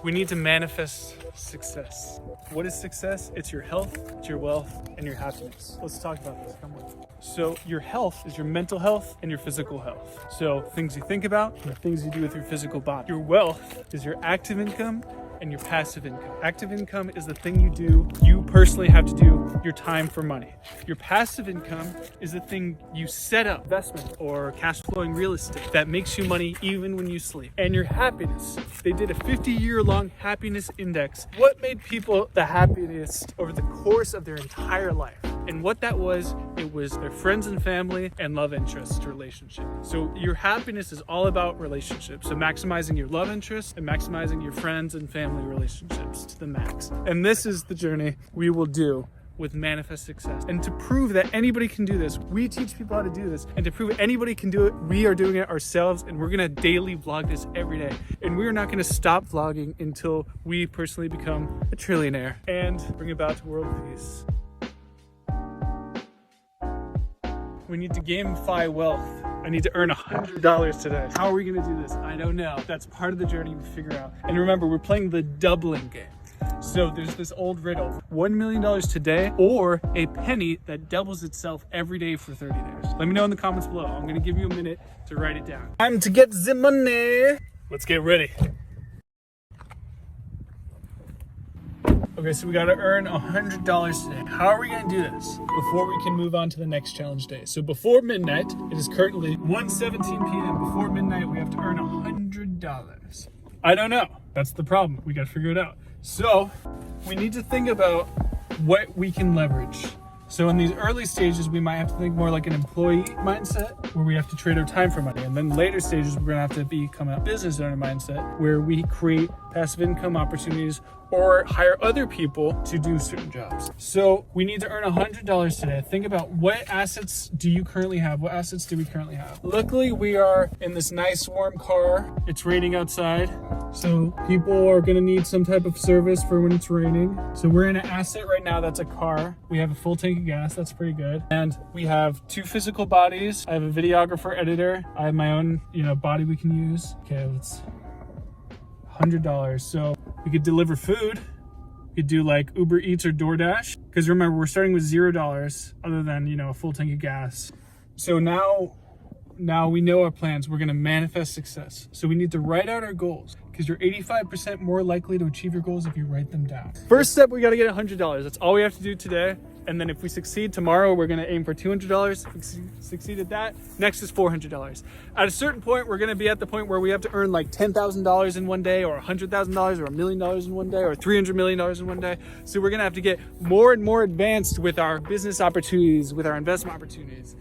We need to manifest success. What is success? It's your health, it's your wealth, and your happiness. Let's talk about this. Come on. So your health is your mental health and your physical health. So things you think about and the things you do with your physical body. Your wealth is your active income and your passive income. Active income is the thing you do, you personally have to do, your time for money. Your passive income is the thing you set up, investment or cash flowing real estate that makes you money even when you sleep. And your happiness, they did a 50-year-long happiness index. What made people the happiest over the course of their entire life? And what that was, it was their friends and family and love interest relationship. So your happiness is all about relationships. So maximizing your love interest and maximizing your friends and family relationships to the max. And this is the journey we will do with Manifest Success. And to prove that anybody can do this, we teach people how to do this. And to prove anybody can do it, we are doing it ourselves. And we're gonna daily vlog this every day. And we are not gonna stop vlogging until we personally become a trillionaire and bring about world peace. We need to gamify wealth. I need to earn $100 today. How are we gonna do this? I don't know. That's part of the journey we figure out. And remember, we're playing the doubling game. So there's this old riddle, $1 million today or a penny that doubles itself every day for 30 days. Let me know in the comments below. I'm gonna give you a minute to write it down. Time to get the money. Let's get ready. Okay, so we gotta earn $100 today. How are we gonna do this before we can move on to the next challenge day? So before midnight, it is currently 1:17 p.m. Before midnight, we have to earn $100. I don't know. That's the problem. We gotta figure it out. So we need to think about what we can leverage. So in these early stages, we might have to think more like an employee mindset where we have to trade our time for money. And then later stages, we're gonna have to become a business owner mindset where we create passive income opportunities or hire other people to do certain jobs. So we need to earn $100 today. Think about what assets do you currently have? What assets do we currently have? Luckily, we are in this nice warm car. It's raining outside. So people are gonna need some type of service for when it's raining. So we're in an asset right now that's a car. We have a full tank of gas, that's pretty good. And we have 2 physical bodies. I have a videographer, editor. I have my own, body we can use. Okay, let's $100. So we could deliver food. We could do like Uber Eats or Doordash. Because remember, we're starting with $0 other than, a full tank of gas. So now we know our plans. We're gonna manifest success. So we need to write out our goals because you're 85% more likely to achieve your goals if you write them down. First step, we gotta get $100. That's all we have to do today. And then if we succeed tomorrow, we're gonna aim for $200. If we succeed at that, next is $400. At a certain point, we're gonna be at the point where we have to earn like $10,000 in one day or $100,000 or $1 million in one day or $300 million in one day. So we're gonna have to get more and more advanced with our business opportunities, with our investment opportunities.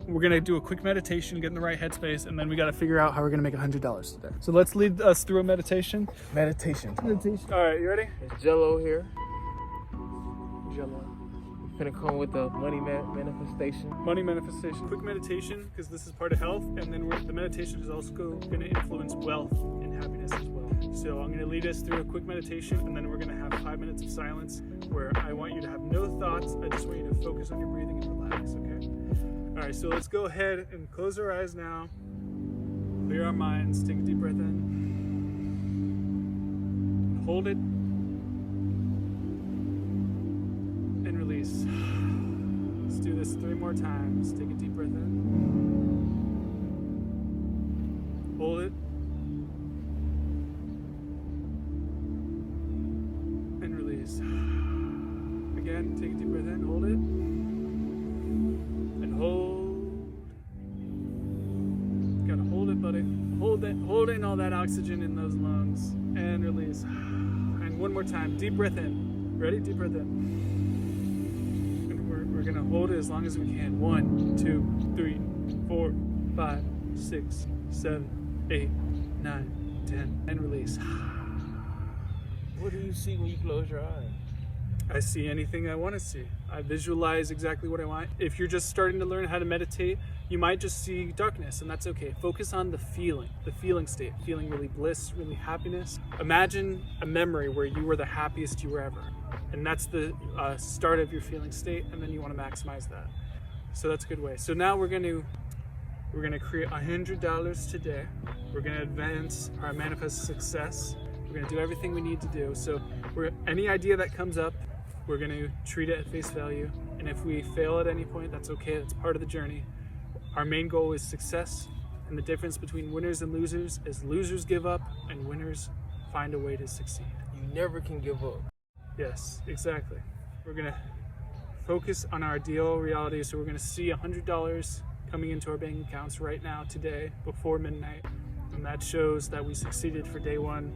We're gonna do a quick meditation, get in the right headspace, and then we gotta figure out how we're gonna make $100 today. So let's lead us through a meditation. Meditation. All right, you ready? It's Jello here. Jello. We're gonna come with the money manifestation. Money manifestation. Quick meditation, because this is part of health, and then the meditation is also gonna influence wealth and happiness as well. So I'm gonna lead us through a quick meditation, and then we're gonna have 5 minutes of silence where I want you to have no thoughts. I just want you to focus on your breathing and relax, okay? All right, so let's go ahead and close our eyes now. Clear our minds, take a deep breath in. Hold it. And release. Let's do this 3 more times. Take a deep breath in. Hold it. And release. Again, take a deep breath in, hold it. Hold. Gotta hold it, buddy. Hold in all that oxygen in those lungs. And release. And one more time. Deep breath in. Ready? Deep breath in. And we're gonna hold it as long as we can. 1, 2, 3, 4, 5, 6, 7, 8, 9, 10. And release. What do you see when you close your eyes? I see anything I want to see. I visualize exactly what I want. If you're just starting to learn how to meditate, you might just see darkness, and that's okay. Focus on the feeling state, feeling really bliss, really happiness. Imagine a memory where you were the happiest you were ever. And that's the start of your feeling state, and then you want to maximize that. So that's a good way. So now we're gonna create $100 today. We're gonna advance our manifest success. We're gonna do everything we need to do. So any idea that comes up, we're gonna treat it at face value. And if we fail at any point, that's okay, that's part of the journey. Our main goal is success. And the difference between winners and losers is losers give up and winners find a way to succeed. You never can give up. Yes, exactly. We're gonna focus on our ideal reality. So we're gonna see $100 coming into our bank accounts right now, today, before midnight. And that shows that we succeeded for day one.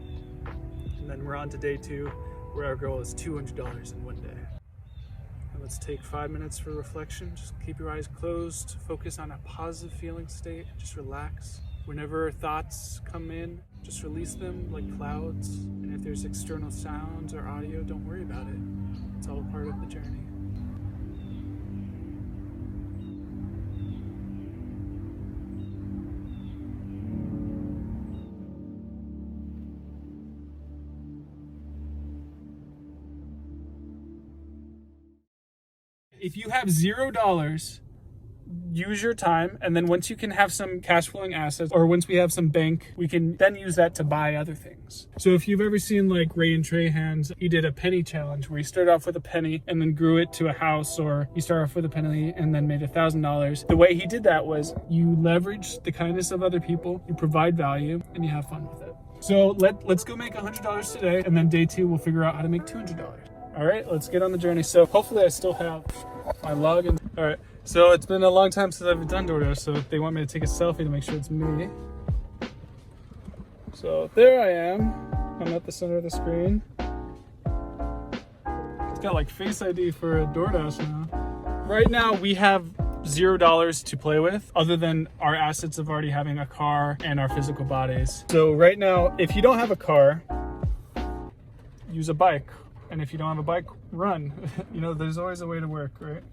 And then we're on to day two, where our goal is $200 in one day. And let's take 5 minutes for reflection. Just keep your eyes closed, focus on a positive feeling state, just relax. Whenever thoughts come in, just release them like clouds. And if there's external sounds or audio, don't worry about it. It's all part of the journey. If you have $0, use your time, and then once you can have some cash flowing assets, or once we have some bank, we can then use that to buy other things. So if you've ever seen like Ray and Trahan's, he did a penny challenge where he started off with a penny and then grew it to a house, or he started off with a penny and then made $1,000. The way he did that was you leverage the kindness of other people, you provide value, and you have fun with it. So let's go make $100 today, and then day two we'll figure out how to make $200. All right, let's get on the journey. So hopefully I still have my login. All right, so it's been a long time since I've done Doordash, so they want me to take a selfie to make sure it's me. So there I am. I'm at the center of the screen. It's got like Face ID for a Doordash now. Right now we have $0 to play with, other than our assets of already having a car and our physical bodies. So right now, if you don't have a car, use a bike. And if you don't have a bike, run. You know, there's always a way to work, right?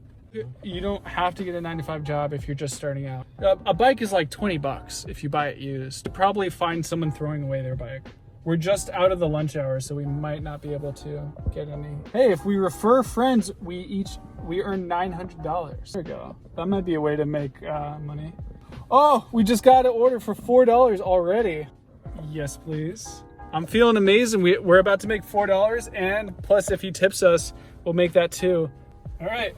You don't have to get a 9-to-5 job if you're just starting out. A bike is like $20 if you buy it used. You'll probably find someone throwing away their bike. We're just out of the lunch hour, so we might not be able to get any. Hey, if we refer friends, we earn $900. There we go. That might be a way to make money. Oh, we just got an order for $4 already. Yes, please. I'm feeling amazing. We're about to make $4, and plus if he tips us, we'll make that too. All right,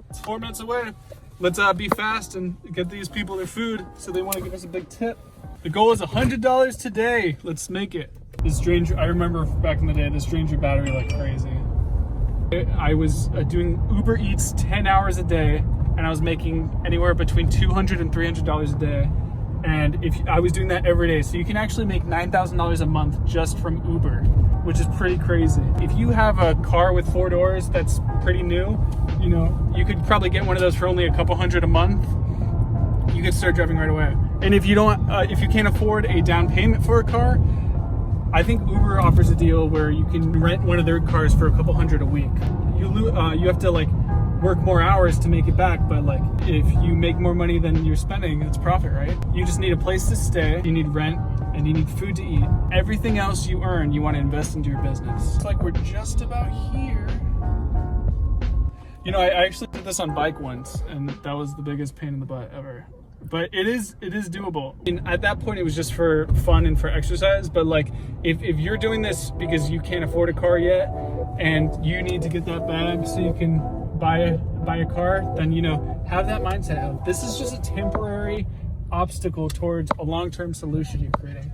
it's 4 minutes away. Let's be fast and get these people their food, so they want to give us a big tip. The goal is $100 today. Let's make it. This drains, I remember back in the day, this drains your battery like crazy. I was doing Uber Eats 10 hours a day, and I was making anywhere between $200 and $300 a day. And if I was doing that every day, so you can actually make $9,000 a month just from Uber, which is pretty crazy. If you have a car with 4 doors that's pretty new, you know, you could probably get one of those for only a couple hundred a month. You could start driving right away. And if you don't, if you can't afford a down payment for a car, I think Uber offers a deal where you can rent one of their cars for a couple hundred a week. You have to like work more hours to make it back, but like if you make more money than you're spending, it's profit, right? You just need a place to stay, you need rent, and you need food to eat. Everything else you earn, you want to invest into your business. It's like we're just about here. You know, I actually did this on bike once, and that was the biggest pain in the butt ever. But it is doable. I mean, at that point, it was just for fun and for exercise. But like, if you're doing this because you can't afford a car yet, and you need to get that bag so you can buy a car, then, you know, have that mindset of this is just a temporary obstacle towards a long-term solution you're creating.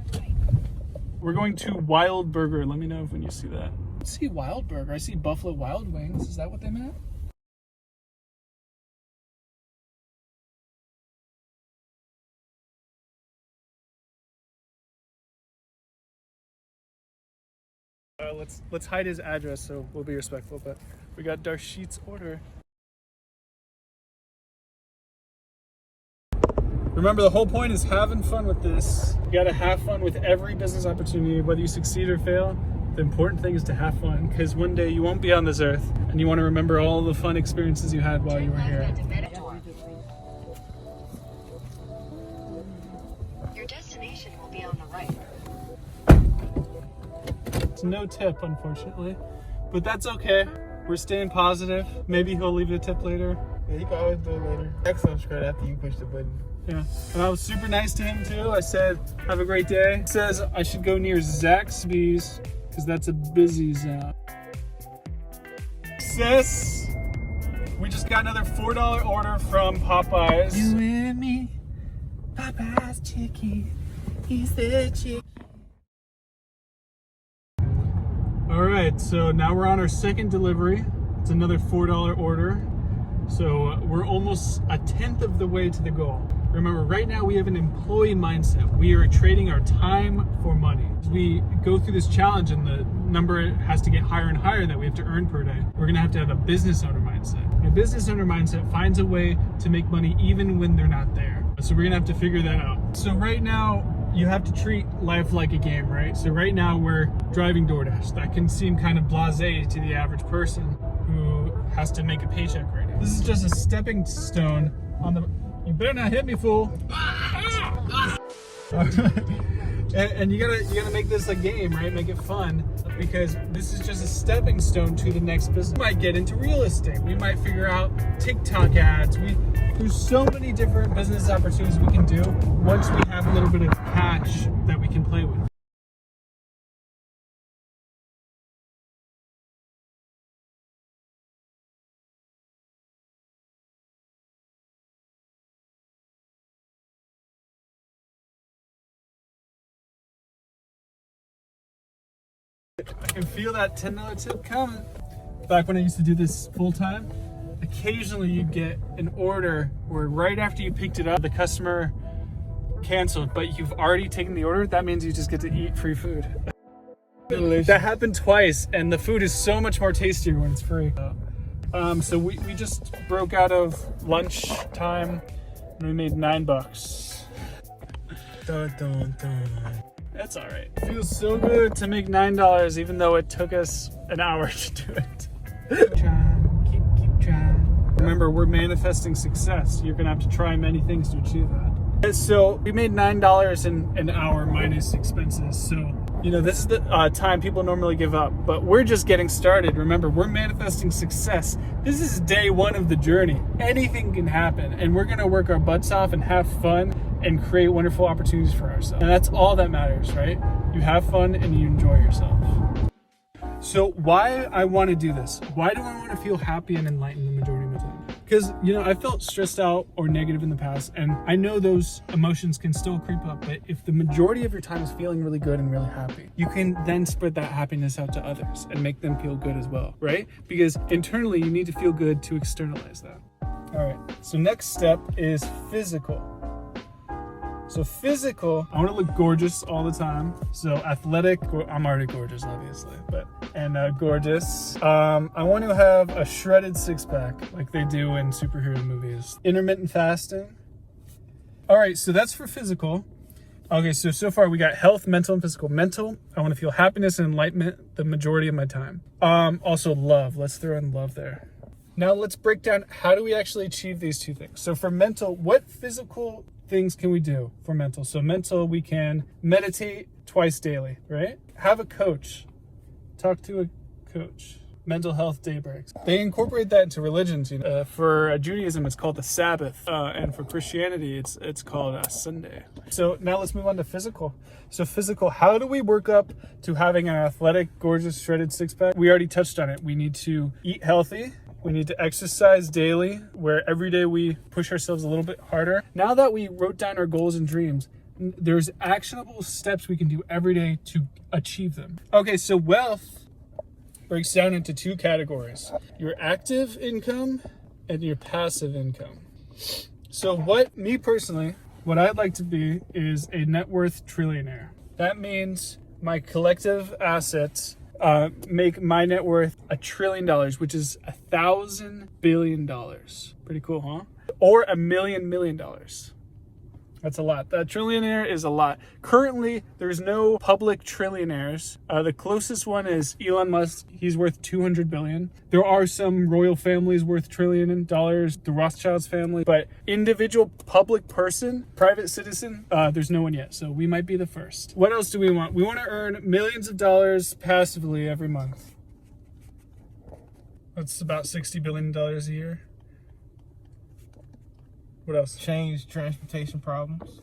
We're going to Wild Burger. Let me know when you see that. I see Wild Burger. I see Buffalo Wild Wings. Is that what they meant? Let's hide his address, so we'll be respectful, but we got Darshit's order. Remember, the whole point is having fun with this. You gotta have fun with every business opportunity, whether you succeed or fail. The important thing is to have fun, because one day you won't be on this earth, and you want to remember all the fun experiences you had while you were here. Your destination will be on the right. It's no tip, unfortunately, but that's okay. We're staying positive. Maybe he'll leave a tip later. Yeah, you can always do it later. Next one's right after you push the button. Yeah, and I was super nice to him too. I said, have a great day. He says I should go near Zaxby's because that's a busy zone. Success! We just got another $4 order from Popeyes. You and me, Popeye's chicken. He's the chicken. All right, so now we're on our second delivery. It's another $4 order. So we're almost a tenth of the way to the goal. Remember, right now we have an employee mindset. We are trading our time for money. As we go through this challenge and the number has to get higher and higher that we have to earn per day, we're gonna have to have a business owner mindset. And a business owner mindset finds a way to make money even when they're not there. So we're gonna have to figure that out. So right now, you have to treat life like a game, right? So right now we're driving Doordash. That can seem kind of blasé to the average person who has to make a paycheck right now. This is just a stepping stone on the... You better not hit me, fool. and you gotta make this a game, right? Make it fun, because this is just a stepping stone to the next business. We might get into real estate. We might figure out TikTok ads. There's so many different business opportunities we can do once we have a little bit of cash that we can play with. I can feel that $10 tip coming. Back when I used to do this full time, occasionally you'd get an order where right after you picked it up, the customer canceled, but you've already taken the order. That means you just get to eat free food. Delicious. That happened twice, and the food is so much more tastier when it's free. So we just broke out of lunch time and we made $9. Dun, dun, dun. That's all right. It feels so good to make $9, even though it took us an hour to do it. Keep trying. Remember, we're manifesting success. You're gonna have to try many things to achieve that. So we made $9 in an hour minus expenses. So, you know, this is the time people normally give up, but we're just getting started. Remember, we're manifesting success. This is day one of the journey. Anything can happen, and we're gonna work our butts off and have fun and create wonderful opportunities for ourselves. And that's all that matters, right? You have fun and you enjoy yourself. So why I want to do this? Why do I want to feel happy and enlightened the majority of my time? Because, you know, I felt stressed out or negative in the past, and I know those emotions can still creep up, but if the majority of your time is feeling really good and really happy, you can then spread that happiness out to others and make them feel good as well, right? Because internally you need to feel good to externalize that. All right, so next step is physical. So physical, I want to look gorgeous all the time. So athletic, I'm already gorgeous, obviously, and gorgeous. I want to have a shredded six-pack like they do in superhero movies. Intermittent fasting. All right, so that's for physical. Okay, so far we got health, mental, and physical. Mental, I want to feel happiness and enlightenment the majority of my time. Also love, let's throw in love there. Now let's break down, how do we actually achieve these two things? So for mental, what physical things can we do for mental? So mental, we can meditate twice daily, right? Have a coach. Talk to a coach. Mental health day breaks. They incorporate that into religions. You know, for Judaism, it's called the Sabbath, and for Christianity, it's called Sunday. So now let's move on to physical. So physical, how do we work up to having an athletic, gorgeous, shredded six-pack? We already touched on it. We need to eat healthy. We need to exercise daily, where every day we push ourselves a little bit harder. Now that we wrote down our goals and dreams, there's actionable steps we can do every day to achieve them. Okay, so wealth breaks down into two categories: your active income and your passive income. So me personally, what I'd like to be is a net worth trillionaire. That means my collective assets make my net worth $1 trillion, which is $1,000 billion. Pretty cool, huh? Or $1 million. That's a lot. That trillionaire is a lot. Currently, there's no public trillionaires. The closest one is Elon Musk. He's worth $200 billion. There are some royal families worth $1 trillion, the Rothschilds family, but individual public person, private citizen, there's no one yet. So we might be the first. What else do we want? We want to earn millions of dollars passively every month. That's about $60 billion a year. What else? Change transportation problems.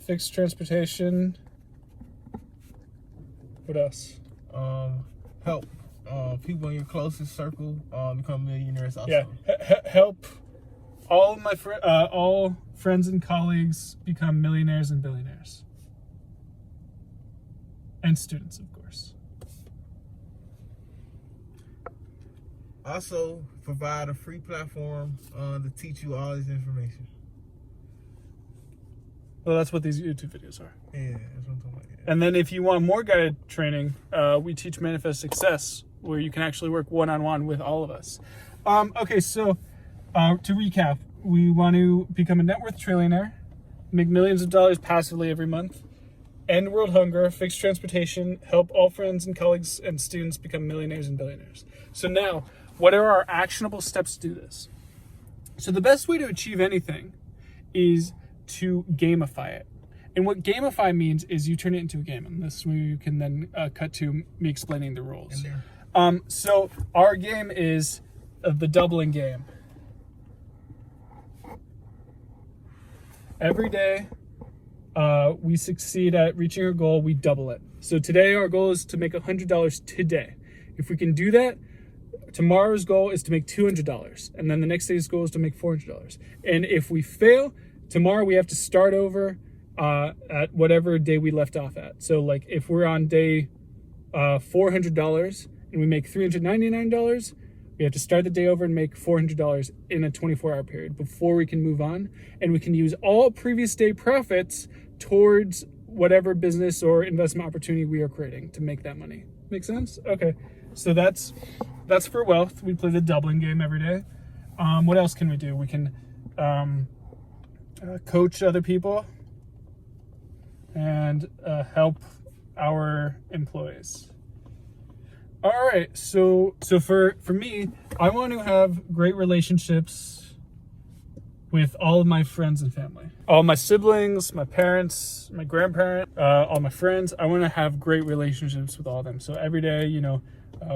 Fixed transportation. What else? Help people in your closest circle become millionaires also. Yeah, help all my all friends and colleagues become millionaires and billionaires. And students, of course. Also, provide a free platform to teach you all this information. Well, that's what these YouTube videos are. Yeah, that's what I'm talking about. Yeah. And then if you want more guided training, we teach Manifest Success, where you can actually work one-on-one with all of us. Okay, so to recap, we want to become a net worth trillionaire, make millions of dollars passively every month, end world hunger, fix transportation, help all friends and colleagues and students become millionaires and billionaires. So now, what are our actionable steps to do this? So the best way to achieve anything is to gamify it. And what gamify means is you turn it into a game. And this way you can then cut to me explaining the rules. So our game is the doubling game. Every day we succeed at reaching our goal, we double it. So today our goal is to make $100 today. If we can do that, tomorrow's goal is to make $200. And then the next day's goal is to make $400. And if we fail, tomorrow we have to start over at whatever day we left off at. So like if we're on day $400 and we make $399, we have to start the day over and make $400 in a 24-hour period before we can move on. And we can use all previous day profits towards whatever business or investment opportunity we are creating to make that money. Make sense? Okay. So that's for wealth. We play the doubling game every day. What else can we do? We can coach other people and help our employees. All right, so for me, I want to have great relationships with all of my friends and family. All my siblings, my parents, my grandparents, all my friends. I want to have great relationships with all of them. So every day,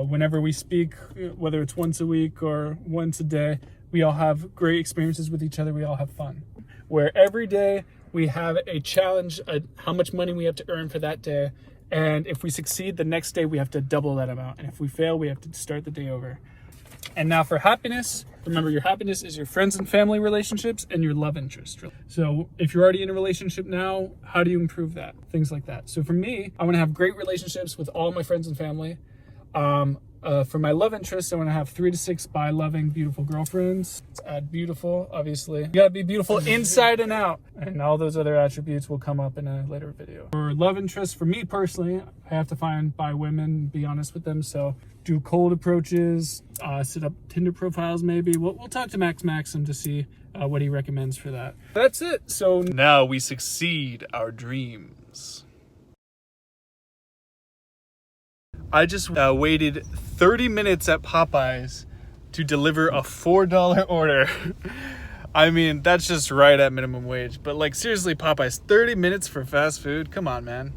whenever we speak, whether it's once a week or once a day, we all have great experiences with each other. We all have fun. Where every day we have a challenge, how much money we have to earn for that day. And if we succeed, the next day we have to double that amount. And if we fail, we have to start the day over. And now for happiness, remember your happiness is your friends and family relationships and your love interest. So if you're already in a relationship now, how do you improve that? Things like that. So for me, I want to have great relationships with all my friends and family. For my love interest, I want to have 3 to 6 by loving, beautiful girlfriends. Let's add beautiful, obviously. You gotta be beautiful inside and out. And all those other attributes will come up in a later video. For love interest, for me personally, I have to find by women, be honest with them. So do cold approaches, set up Tinder profiles maybe. We'll talk to Max Maxim to see what he recommends for that. That's it. So now we succeed our dreams. I just waited 30 minutes at Popeyes to deliver a $4 order. I mean, that's just right at minimum wage. But like seriously, Popeyes, 30 minutes for fast food? Come on, man.